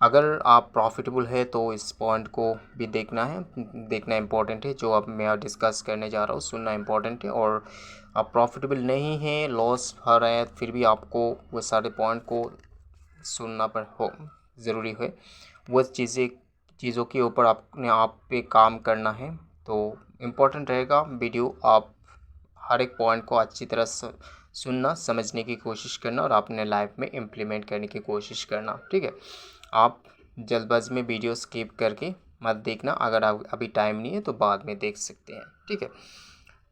अगर आप प्रॉफिटेबल है तो इस पॉइंट को भी देखना इम्पोर्टेंट है। जो अब मैं डिस्कस करने जा रहा हूँ सुनना इम्पोर्टेंट है। और आप प्रॉफिटेबल नहीं है, लॉस हो रहा है, फिर भी आपको वो सारे पॉइंट को सुनना ज़रूरी है। वो चीज़ों के ऊपर आपने आप पे काम करना है। तो इम्पोर्टेंट रहेगा वीडियो, आप हर एक पॉइंट को अच्छी तरह सुनना, समझने की कोशिश करना और अपने लाइफ में इम्प्लीमेंट करने की कोशिश करना। ठीक है, आप जल्दबाजी में वीडियो स्किप करके मत देखना। अगर आप अभी टाइम नहीं है तो बाद में देख सकते हैं। ठीक है,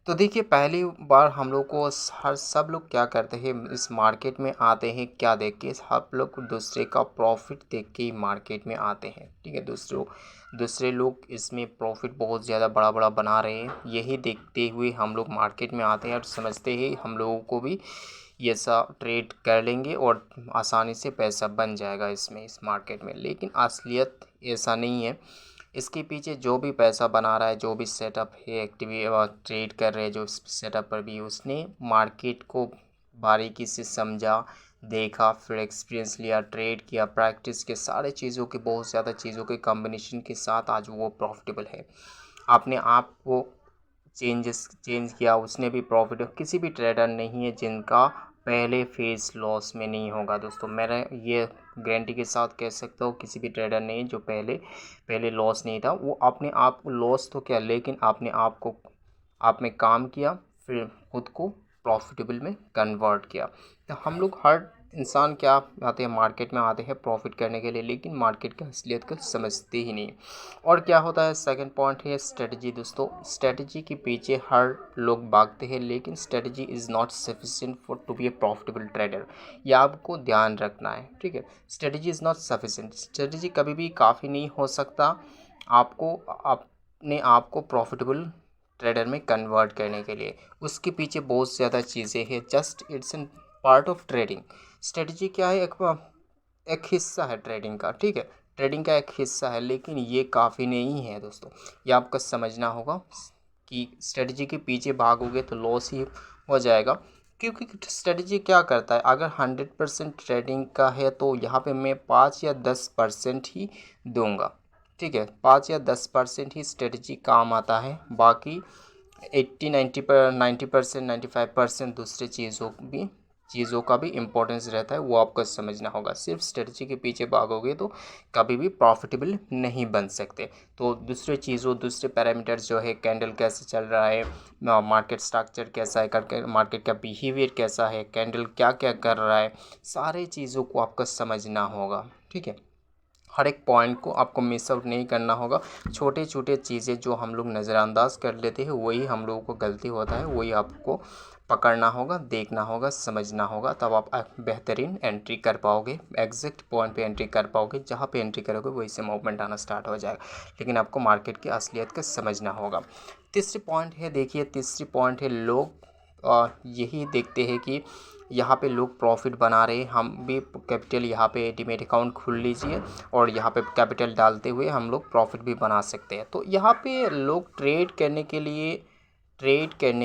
तो देखिए पहली बार हम लोग को सब लोग क्या करते हैं, इस मार्केट में आते हैं क्या देख के, सब लोग दूसरे का प्रॉफिट देख के ही मार्केट में आते हैं। ठीक है, दूसरे लोग इसमें प्रॉफिट बहुत ज़्यादा बड़ा बड़ा बना रहे हैं, यही देखते हुए हम लोग मार्केट में आते हैं और समझते हैं हम लोगों को भी ये सा ट्रेड कर लेंगे और आसानी से पैसा बन जाएगा इस मार्केट में। लेकिन असलियत ऐसा नहीं है। इसके पीछे जो भी पैसा बना रहा है, जो भी सेटअप है, ट्रेड कर रहे हैं जो सेटअप पर भी, उसने मार्केट को बारीकी से समझा, देखा, फिर एक्सपीरियंस लिया, ट्रेड किया, प्रैक्टिस के सारे चीज़ों के, बहुत ज़्यादा चीज़ों के कॉम्बिनेशन के साथ आज वो प्रॉफिटेबल है। अपने आप को चेंज किया, उसने भी प्रॉफिट। किसी भी ट्रेडर नहीं है जिनका पहले फेज लॉस में नहीं होगा दोस्तों। मेरा ये गारंटी के साथ कह सकता हूँ, किसी भी ट्रेडर नहीं जो पहले लॉस नहीं था। वो अपने आप को लॉस तो क्या, लेकिन अपने आप में काम किया, फिर खुद को प्रॉफिटेबल में कन्वर्ट किया। तो हम लोग हर इंसान क्या आते हैं, मार्केट में आते हैं प्रॉफिट करने के लिए, लेकिन मार्केट की असलियत को समझते ही नहीं। और क्या होता है, सेकंड पॉइंट है स्ट्रेटजी दोस्तों। स्ट्रेटजी के पीछे हर लोग भागते हैं, लेकिन strategy is not sufficient for to be a profitable trader. यह आपको ध्यान रखना है। ठीक है, strategy is not sufficient, strategy कभी भी काफ़ी नहीं हो सकता आपको अपने आप को प्रॉफिटेबल ट्रेडर में कन्वर्ट करने के लिए। उसके पीछे बहुत ज़्यादा चीज़ें हैं, just it's an part of trading. Strategy क्या है, एक हिस्सा है ट्रेडिंग का। ठीक है, ट्रेडिंग का एक हिस्सा है, लेकिन ये काफ़ी नहीं है दोस्तों। ये आपको समझना होगा कि स्ट्रेटजी के पीछे भागोगे तो लॉस ही हो जाएगा। क्योंकि स्ट्रेटजी क्या करता है, अगर 100% ट्रेडिंग का है तो यहाँ पे मैं 5 या 10% ही दूंगा। ठीक है, 5 या 10% ही स्ट्रेटजी काम आता है, बाकी 90% 95% दूसरे चीज़ों का भी इम्पोर्टेंस रहता है। वो आपको समझना होगा। सिर्फ स्ट्रेटजी के पीछे भागोगे तो कभी भी प्रॉफिटेबल नहीं बन सकते। तो दूसरे पैरामीटर्स जो है, कैंडल कैसे चल रहा है, मार्केट स्ट्रक्चर कैसा है, करके मार्केट का बिहेवियर कैसा है, कैंडल क्या क्या कर रहा है, सारे चीज़ों को आपको समझना होगा। ठीक है, हर एक पॉइंट को आपको मिस आउट नहीं करना होगा। छोटे छोटे चीज़ें जो हम लोग नज़रअंदाज कर लेते हैं, वही हम लोगों को गलती होता है, वही आपको पकड़ना होगा, देखना होगा, समझना होगा। तब आप बेहतरीन एंट्री कर पाओगे, एग्जैक्ट पॉइंट पे एंट्री कर पाओगे। जहाँ पे एंट्री करोगे वहीं से मूवमेंट आना स्टार्ट हो जाएगा। लेकिन आपको मार्केट की असलियत को समझना होगा। तीसरी पॉइंट है, देखिए तीसरी पॉइंट है, लोग यही देखते हैं कि यहाँ पे लोग प्रॉफिट बना रहे हैं, हम भी कैपिटल यहाँ पे डीमैट अकाउंट खोल लीजिए और यहाँ पे कैपिटल डालते हुए हम लोग प्रॉफिट भी बना सकते हैं। तो यहाँ पे लोग ट्रेड करने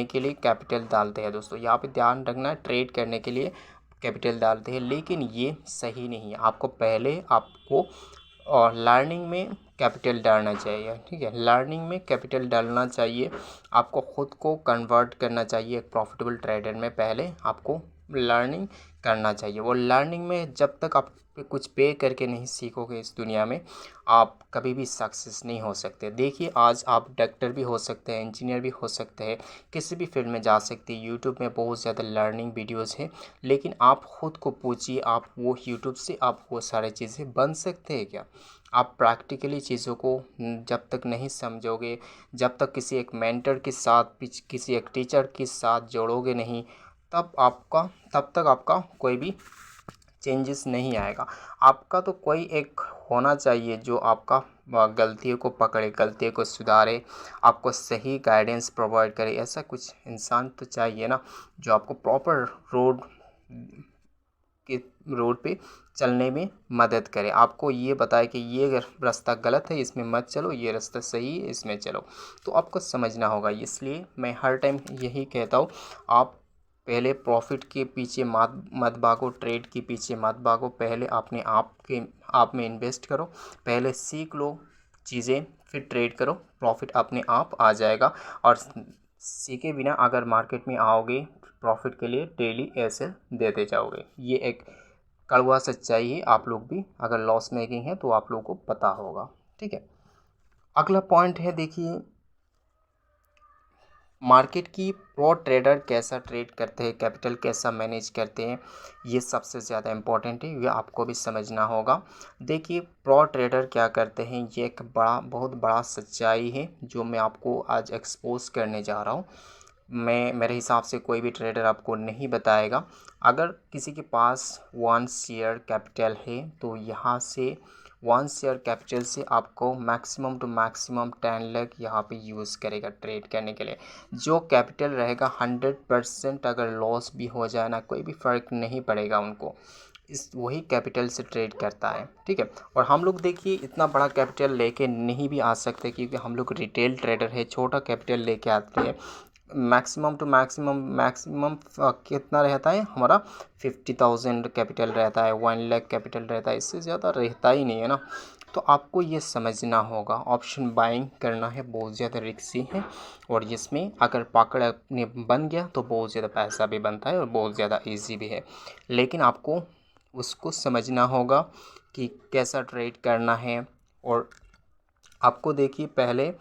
के लिए कैपिटल डालते हैं दोस्तों। यहाँ पे ध्यान रखना है, ट्रेड करने के लिए कैपिटल डालते हैं, लेकिन ये सही नहीं है। आपको और लर्निंग में कैपिटल डालना चाहिए। ठीक है, लर्निंग में कैपिटल डालना चाहिए। आपको ख़ुद को कन्वर्ट करना चाहिए एक प्रॉफिटेबल ट्रेडर में। पहले आपको लर्निंग करना चाहिए। वो लर्निंग में जब तक आप कुछ पे करके नहीं सीखोगे इस दुनिया में, आप कभी भी सक्सेस नहीं हो सकते। देखिए आज आप डॉक्टर भी हो सकते हैं, इंजीनियर भी हो सकते हैं, किसी भी फील्ड में जा सकते हैं। यूट्यूब में बहुत ज़्यादा लर्निंग वीडियोस हैं, लेकिन आप ख़ुद को पूछिए, आप वो यूट्यूब से आप वो सारी चीज़ें बन सकते हैं क्या? आप प्रैक्टिकली चीज़ों को जब तक नहीं समझोगे, जब तक किसी एक मेंटर के साथ, किसी एक टीचर के साथ जोड़ोगे नहीं, तब तक आपका कोई भी चेंजेस नहीं आएगा। आपका तो कोई एक होना चाहिए जो आपका गलतियों को पकड़े, गलतियों को सुधारे, आपको सही गाइडेंस प्रोवाइड करे। ऐसा कुछ इंसान तो चाहिए ना, जो आपको प्रॉपर रोड पे चलने में मदद करे, आपको ये बताए कि ये रास्ता गलत है, इसमें मत चलो, ये रास्ता सही है, इसमें चलो। तो आपको समझना होगा। इसलिए मैं हर टाइम यही कहता हूँ, आप पहले प्रॉफिट के पीछे मत भागो, ट्रेड के पीछे मत भागो। पहले अपने आप के आप में इन्वेस्ट करो, पहले सीख लो चीज़ें, फिर ट्रेड करो, प्रॉफिट अपने आप आ जाएगा। और सीखे बिना अगर मार्केट में आओगे प्रॉफिट के लिए डेली ऐसे देते जाओगे, ये एक कड़वा सच्चाई है। आप लोग भी अगर लॉस मेकिंग है तो आप लोगों को पता होगा, ठीक है। अगला पॉइंट है, देखिए मार्केट की प्रो ट्रेडर कैसा ट्रेड करते हैं, कैपिटल कैसा मैनेज करते हैं, ये सबसे ज़्यादा इम्पोर्टेंट है, ये आपको भी समझना होगा। देखिए प्रो ट्रेडर क्या करते हैं, ये एक बहुत बड़ा सच्चाई है जो मैं आपको आज एक्सपोज करने जा रहा हूँ। मेरे हिसाब से कोई भी ट्रेडर आपको नहीं बताएगा। अगर किसी के पास 1 शेयर कैपिटल है तो यहाँ से 1 शेयर कैपिटल से आपको मैक्सिमम टू मैक्सिमम 10 लाख यहाँ पे यूज़ करेगा ट्रेड करने के लिए। जो कैपिटल रहेगा 100% अगर लॉस भी हो जाए ना, कोई भी फ़र्क नहीं पड़ेगा उनको, इस वही कैपिटल से ट्रेड करता है, ठीक है। और हम लोग देखिए इतना बड़ा कैपिटल लेके नहीं भी आ सकते क्योंकि हम लोग रिटेल ट्रेडर है, छोटा कैपिटल लेके आते हैं। मैक्सिमम टू मैक्सिमम कितना रहता है हमारा, 50,000 कैपिटल रहता है, 1 लाख कैपिटल रहता है, इससे ज़्यादा रहता ही नहीं है ना। तो आपको ये समझना होगा, ऑप्शन बाइंग करना है बहुत ज़्यादा रिस्की है, और इसमें अगर पकड़ अपने बन गया तो बहुत ज़्यादा पैसा भी बनता है और बहुत ज़्यादा इजी भी है। लेकिन आपको उसको समझना होगा कि कैसा ट्रेड करना है। और आपको देखिए पहले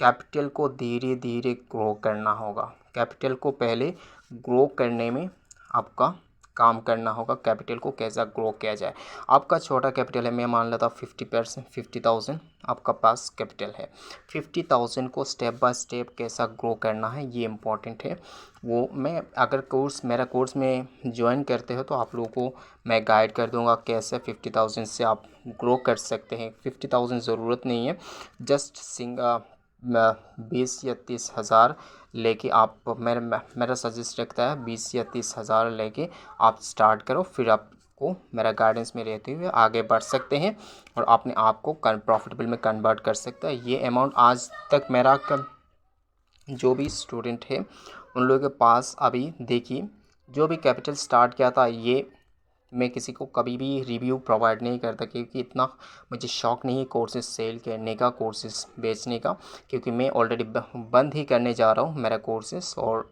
कैपिटल को धीरे धीरे ग्रो करना होगा, कैपिटल को पहले ग्रो करने में आपका काम करना होगा, कैपिटल को कैसा ग्रो किया जाए। आपका छोटा कैपिटल है, मैं मान लेता हूँ 50,000 आपका पास कैपिटल है, 50,000 को स्टेप बाय स्टेप कैसा ग्रो करना है ये इम्पोर्टेंट है। वो मैं अगर मेरा कोर्स में ज्वाइन करते हो तो आप लोगों को मैं गाइड कर दूंगा कैसे 50,000 से आप ग्रो कर सकते हैं। 50,000 ज़रूरत नहीं है, जस्ट 20 या 30 हज़ार लेके आप, मेरा सजेस्ट रखता है 20 या 30 हज़ार लेके आप स्टार्ट करो, फिर आपको मेरा गाइडेंस में रहते हुए आगे बढ़ सकते हैं और अपने आप को प्रॉफिटेबल में कन्वर्ट कर सकता है। ये अमाउंट आज तक मेरा जो भी स्टूडेंट है उन लोगों के पास, अभी देखिए जो भी कैपिटल स्टार्ट किया था, ये मैं किसी को कभी भी रिव्यू प्रोवाइड नहीं करता क्योंकि इतना मुझे शौक नहीं है कोर्सेज सेल करने का, कोर्सेज बेचने का, क्योंकि मैं ऑलरेडी बंद ही करने जा रहा हूँ मेरा कोर्सेज, और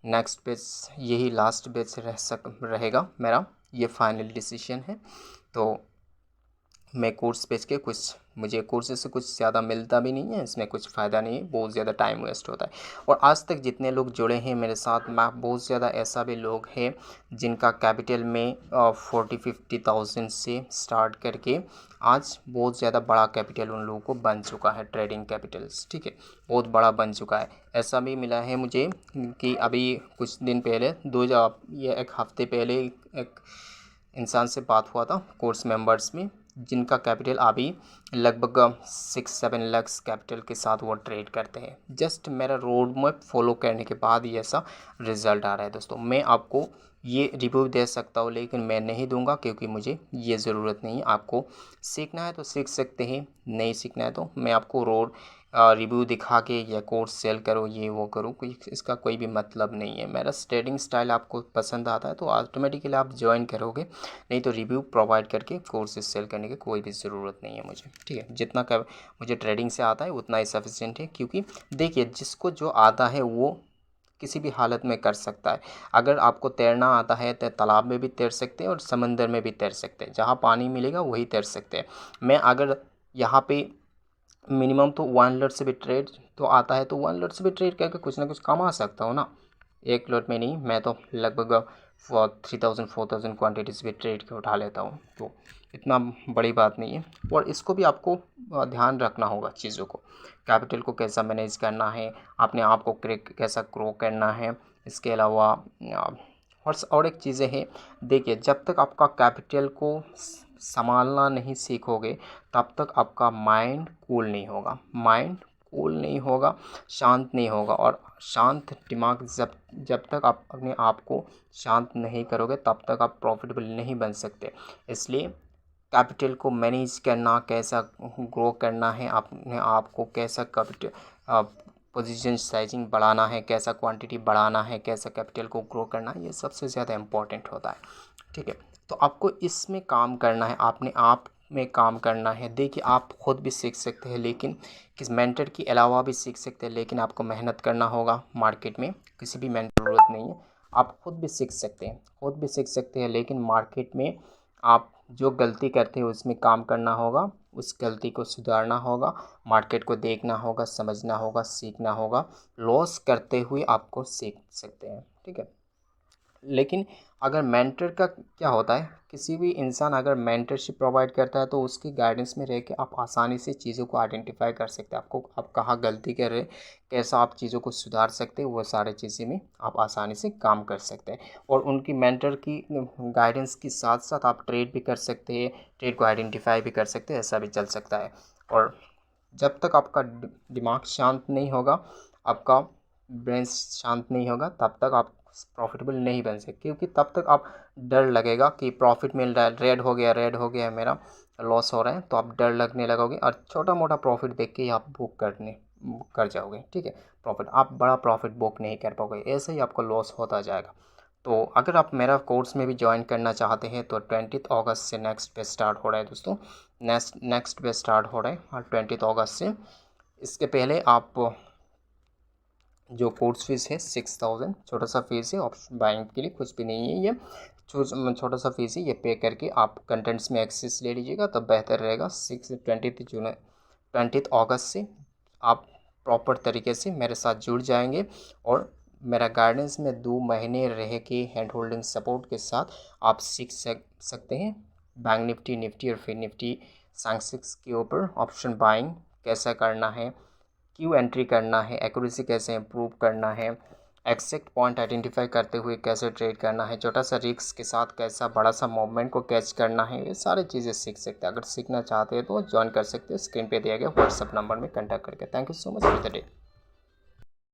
नेक्स्ट बैच यही लास्ट बैच रहेगा मेरा, ये फाइनल डिसीजन है। तो मैं कोर्स बेच के मुझे कोर्सेज से कुछ ज़्यादा मिलता भी नहीं है, इसमें कुछ फ़ायदा नहीं है, बहुत ज़्यादा टाइम वेस्ट होता है। और आज तक जितने लोग जुड़े हैं मेरे साथ, बहुत ज़्यादा ऐसा भी लोग हैं जिनका कैपिटल में 40-50,000 से स्टार्ट करके आज बहुत ज़्यादा बड़ा कैपिटल उन लोगों को बन चुका है, ट्रेडिंग कैपिटल्स, ठीक है, बहुत बड़ा बन चुका है। ऐसा भी मिला है मुझे कि अभी कुछ दिन पहले ये एक हफ़्ते पहले एक इंसान से बात हुआ था कोर्स मेंबर्स में, जिनका कैपिटल अभी लगभग 6-7 लाख कैपिटल के साथ वो ट्रेड करते हैं। जस्ट मेरा रोड मैप फॉलो करने के बाद ही ऐसा रिज़ल्ट आ रहा है दोस्तों। मैं आपको ये रिव्यू दे सकता हूँ लेकिन मैं नहीं दूंगा क्योंकि मुझे ये ज़रूरत नहीं है। आपको सीखना है तो सीख सकते हैं, नहीं सीखना है तो मैं आपको रोड रिव्यू दिखा के या कोर्स सेल करो ये वो करो, कोई इसका कोई भी मतलब नहीं है। मेरा ट्रेडिंग स्टाइल आपको पसंद आता है तो ऑटोमेटिकली आप ज्वाइन करोगे, नहीं तो रिव्यू प्रोवाइड करके कोर्सेज सेल करने की कोई भी ज़रूरत नहीं है मुझे, ठीक है। जितना का मुझे ट्रेडिंग से आता है उतना ही सफिशिएंट है, क्योंकि देखिए जिसको जो आता है वो किसी भी हालत में कर सकता है। अगर आपको तैरना आता है तो तालाब में भी तैर सकते हैं और समंदर में भी तैर सकते हैं, जहाँ पानी मिलेगा वही तैर सकते हैं। मैं अगर यहाँ पे मिनिमम तो 1 लॉट से भी ट्रेड तो आता है, तो 1 लॉट से भी ट्रेड करके कुछ ना कुछ कमा सकता हूँ ना। 1 लॉट में नहीं, मैं तो लगभग 3,000-4,000 क्वान्टिटीज़ भी ट्रेड के उठा लेता हूँ, तो इतना बड़ी बात नहीं है। और इसको भी आपको ध्यान रखना होगा चीज़ों को, कैपिटल को कैसा मैनेज करना है, अपने आप को कैसा ग्रो करना है। इसके अलावा और एक चीज़ें हैं, देखिए जब तक आपका कैपिटल को संभालना नहीं सीखोगे तब तक आपका माइंड कूल नहीं होगा, शांत नहीं होगा। और शांत दिमाग जब तक आप अपने आप को शांत नहीं करोगे तब तक आप प्रॉफिटेबल नहीं बन सकते। इसलिए कैपिटल को मैनेज करना, कैसा ग्रो करना है, अपने आप को कैसा कैपिटल पोजीशन साइजिंग बढ़ाना है, कैसा क्वांटिटी बढ़ाना है, कैसा कैपिटल को ग्रो करना है, ये सबसे ज़्यादा इम्पोर्टेंट होता है, ठीक है। तो आपको इसमें काम करना है, अपने आप में काम करना है। देखिए आप खुद भी सीख सकते हैं, लेकिन किस मेंटर के अलावा भी सीख सकते हैं, लेकिन आपको मेहनत करना होगा। मार्केट में किसी भी मेंटर ज़रूरत नहीं है, आप खुद भी सीख सकते हैं, खुद भी सीख सकते हैं। लेकिन मार्केट में आप जो गलती करते हैं उसमें काम करना होगा, उस गलती को सुधारना होगा, मार्केट को देखना होगा, समझना होगा, सीखना होगा। लॉस करते हुए आपको सीख सकते हैं, ठीक है। लेकिन अगर मेंटर का क्या होता है, किसी भी इंसान अगर मेंटरशिप प्रोवाइड करता है तो उसकी गाइडेंस में रह के आप आसानी से चीज़ों को आइडेंटिफाई कर सकते हैं। आपको आप कहाँ गलती कर रहे हैं, कैसा आप चीज़ों को सुधार सकते हैं, वो सारी चीज़ें में आप आसानी से काम कर सकते हैं। और उनकी मेंटर की गाइडेंस के साथ साथ आप ट्रेड भी कर सकते हैं, ट्रेड को आइडेंटिफाई भी कर सकते हैं, ऐसा भी चल सकता है। और जब तक आपका दिमाग शांत नहीं होगा, आपका ब्रेन शांत नहीं होगा, तब तक आप प्रॉफिटेबल नहीं बन सकते। क्योंकि तब तक आप डर लगेगा कि प्रॉफिट मिल रहा है, रेड हो गया है, मेरा लॉस हो रहा है, तो आप डर लगने लगोगे और छोटा मोटा प्रॉफिट देख के ही आप बुक कर जाओगे, ठीक है। प्रॉफिट आप बड़ा प्रॉफिट बुक नहीं कर पाओगे, ऐसे ही आपका लॉस होता जाएगा। तो अगर आप मेरा कोर्स में भी ज्वाइन करना चाहते हैं तो 20 अगस्त से नेक्स्ट बैच स्टार्ट हो रहा है दोस्तों। नेक्स्ट बैच स्टार्ट हो रहा है और 20 अगस्त से। इसके पहले आप जो कोर्स फीस है 6000, छोटा सा फीस है, ऑप्शन बाइंग के लिए कुछ भी नहीं है, ये छोटा सा फीस है, ये पे करके आप कंटेंट्स में एक्सेस ले लीजिएगा तो बेहतर रहेगा। 20 अगस्त से आप प्रॉपर तरीके से मेरे साथ जुड़ जाएंगे और मेरा गाइडेंस में 2 महीने रह के हैंड होल्डिंग सपोर्ट के साथ आप सीख सकते हैं बैंक निफ्टी और फिर निफ्टी सेंसेक्स के ऊपर ऑप्शन बाइंग कैसा करना है, क्यों एंट्री करना है, एक्यूरेसी कैसे इंप्रूव करना है, एक्सेक्ट पॉइंट आइडेंटिफाई करते हुए कैसे ट्रेड करना है, छोटा सा रिस्क के साथ कैसा बड़ा सा मूवमेंट को कैच करना है, ये सारी चीज़ें सीख सकते हैं। अगर सीखना चाहते हैं तो ज्वाइन कर सकते हैं, स्क्रीन पे दिया गया व्हाट्सअप नंबर में कॉन्टैक्ट करके। Thank you so much for the day.